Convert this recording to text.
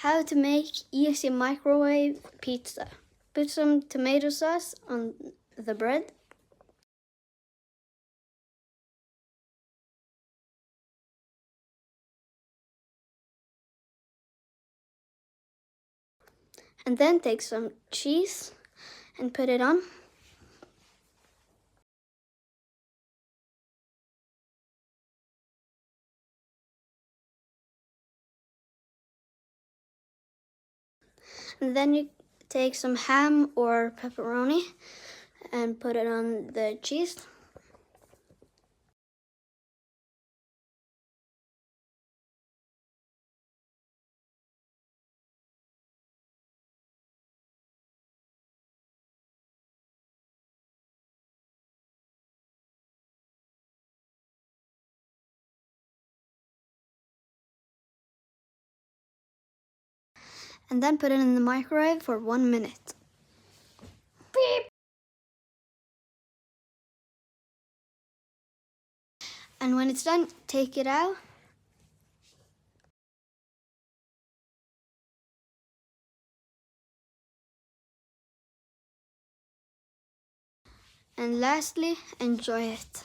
How to make easy microwave pizza. Put some tomato sauce on the bread. And then take some cheese and put it on. And then you take some ham or pepperoni and put it on the cheese. And then put it in the microwave for 1 minute. Beep. And when it's done, take it out. And lastly, enjoy it.